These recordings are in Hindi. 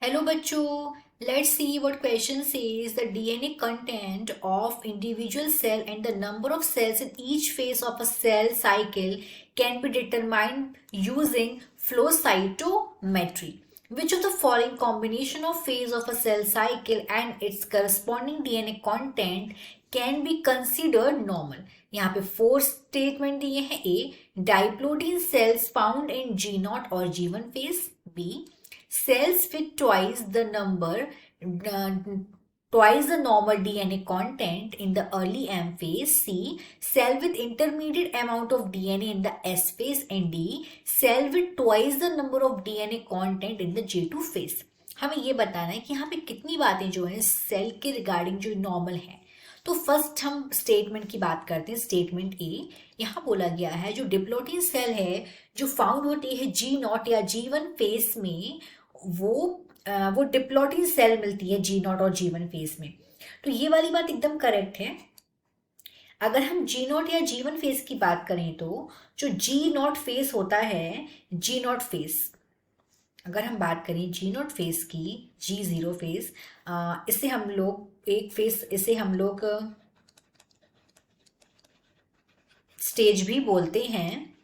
Hello बच्चों, let's see what question says. The DNA content of individual cell and the number of cells in each phase of a cell cycle can be determined using flow cytometry. Which of the following combination of phase of a cell cycle and its corresponding DNA content can be considered normal? यहाँ पे फोर स्टेटमेंट दिए हैं. A, diploidine cells found in G0 or G1 phase. B, cells with twice the normal DNA content in the early M phase. C, cell with intermediate amount of DNA in the S phase. And D, cell with twice the number of DNA content in the J2 phase. हमें ये बताना है कि यहाँ पे कितनी बातें जो है सेल के रिगार्डिंग जो नॉर्मल है. तो फर्स्ट हम स्टेटमेंट की बात करते हैं. स्टेटमेंट ए, यहाँ बोला गया है जो डिप्लोइडिन सेल है जो फाउंड होती है G0 या G1 फेज में, वो डिप्लोइडिन सेल मिलती है G0 और G1 फेज में. तो ये वाली बात एकदम करेक्ट है. अगर हम G0 या G1 फेज की बात करें तो जो G0 फेज होता है, G0 फेज, अगर हम बात करें G0 फेज की, G0 फेज, इसे हम लोग एक फेज, इसे हम लोग स्टेज भी बोलते हैं.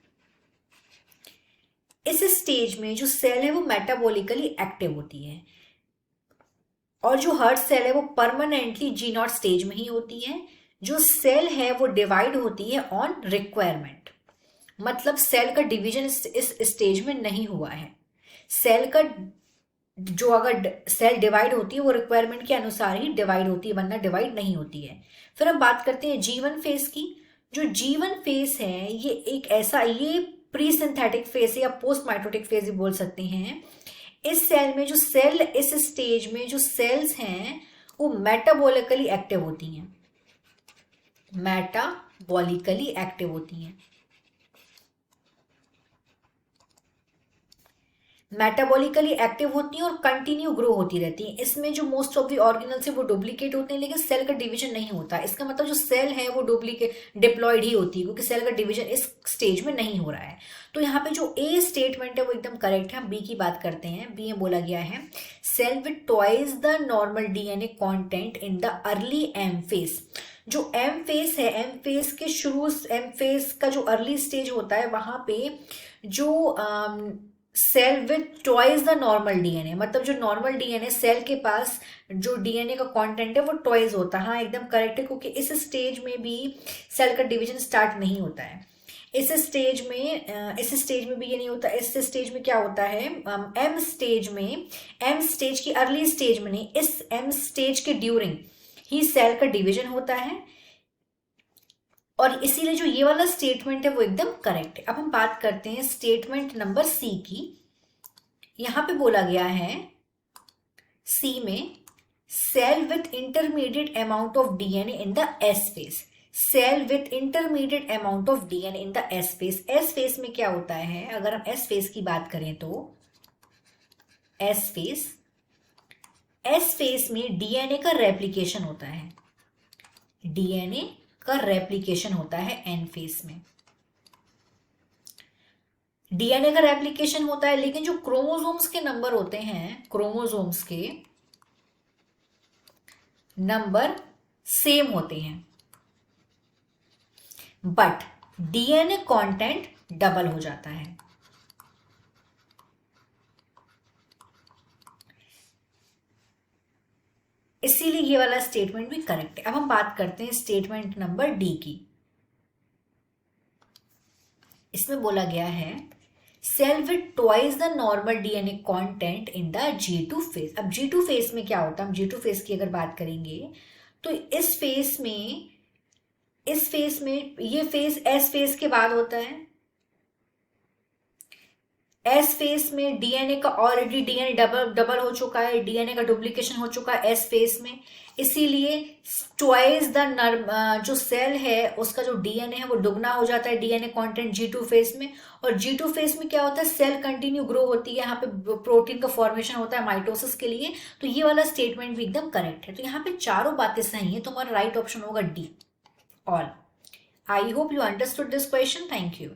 इस स्टेज में जो सेल है वो मेटाबॉलिकली एक्टिव होती है और जो हर सेल है वो परमानेंटली G0 स्टेज में ही होती है. जो सेल है वो डिवाइड होती है ऑन रिक्वायरमेंट, मतलब सेल का डिवीजन इस स्टेज में नहीं हुआ है. सेल का जो अगर सेल डिवाइड होती है वो रिक्वायरमेंट के अनुसार ही डिवाइड होती है, वरना डिवाइड नहीं होती है. फिर हम बात करते हैं G1 फेज की. जो G1 फेज है ये एक ऐसा, ये प्री सिंथेटिक फेज या पोस्ट माइटोटिक फेज भी बोल सकते हैं. इस सेल में जो सेल, इस स्टेज में जो सेल्स हैं वो मेटाबॉलिकली एक्टिव होती हैं, मेटाबॉलिकली एक्टिव होती हैं. मेटाबॉलिकली एक्टिव होती हैं और कंटिन्यू ग्रो होती रहती हैं. इसमें जो मोस्ट ऑफ द ऑर्गेनल्स है वो डुप्लीकेट होते हैं, लेकिन सेल का डिवीजन नहीं होता. इसका मतलब जो सेल है वो डुप्लीकेट डिप्लॉयड ही होती है, क्योंकि सेल का डिवीजन इस स्टेज में नहीं हो रहा है. तो यहाँ पे जो ए स्टेटमेंट है वो एकदम करेक्ट है. हम बी की बात करते हैं. बी में बोला गया है cell with twice the normal DNA content in the early M phase. जो एम फेज है, एम फेज के शुरू, एम फेज का जो अर्ली स्टेज होता है वहां पे जो cell with twice the normal DNA, मतलब जो नॉर्मल डीएनए सेल के पास जो डीएनए का कंटेंट है वो ट्वाइस होता है. हाँ एकदम करेक्ट है, क्योंकि इस स्टेज में भी सेल का डिवीजन स्टार्ट नहीं होता है. इस स्टेज में भी ये नहीं होता. इस स्टेज में क्या होता है, एम स्टेज में, एम स्टेज की अर्ली स्टेज में नहीं, इस एम स्टेज के ड्यूरिंग ही सेल का डिवीजन होता है. और इसीलिए जो ये वाला स्टेटमेंट है वो एकदम करेक्ट है. अब हम बात करते हैं स्टेटमेंट नंबर सी की. यहां पे बोला गया है सी में cell with intermediate amount of DNA in the S phase. Cell with intermediate amount of DNA in the S phase. S phase में क्या होता है, अगर हम एस फेज की बात करें तो एस फेज में डीएनए का रेप्लिकेशन होता है, डीएनए का रेप्लिकेशन होता है. एन फेज में डीएनए का रेप्लिकेशन होता है, लेकिन जो क्रोमोसोम्स के नंबर होते हैं, क्रोमोसोम्स के नंबर सेम होते हैं, बट डीएनए कंटेंट डबल हो जाता है. इसीलिए ये वाला स्टेटमेंट भी करेक्ट है. अब हम बात करते हैं स्टेटमेंट नंबर डी की. इसमें बोला गया है cell with twice the normal DNA content in the G2 phase. अब G2 फेज में क्या होता है, हम G2 फेज की अगर बात करेंगे तो इस फेज में ये फेज एस फेज के बाद होता है. एस फेज में डीएनए का ऑलरेडी डीएनए डबल हो चुका है, डीएनए का डुप्लीकेशन हो चुका है एस फेज में. इसीलिए ट्वाइस द जो सेल है उसका जो डीएनए है वो दुगना हो जाता है डीएनए कंटेंट G2 फेज में. और G2 फेज में क्या होता है, सेल कंटिन्यू ग्रो होती है, यहाँ पे प्रोटीन का फॉर्मेशन होता है माइटोसिस के लिए. तो ये वाला स्टेटमेंट भी एकदम करेक्ट है. तो यहाँ पे चारों बातें सही है, तो हमारा राइट ऑप्शन होगा D, all. I hope you understood this question. Thank you.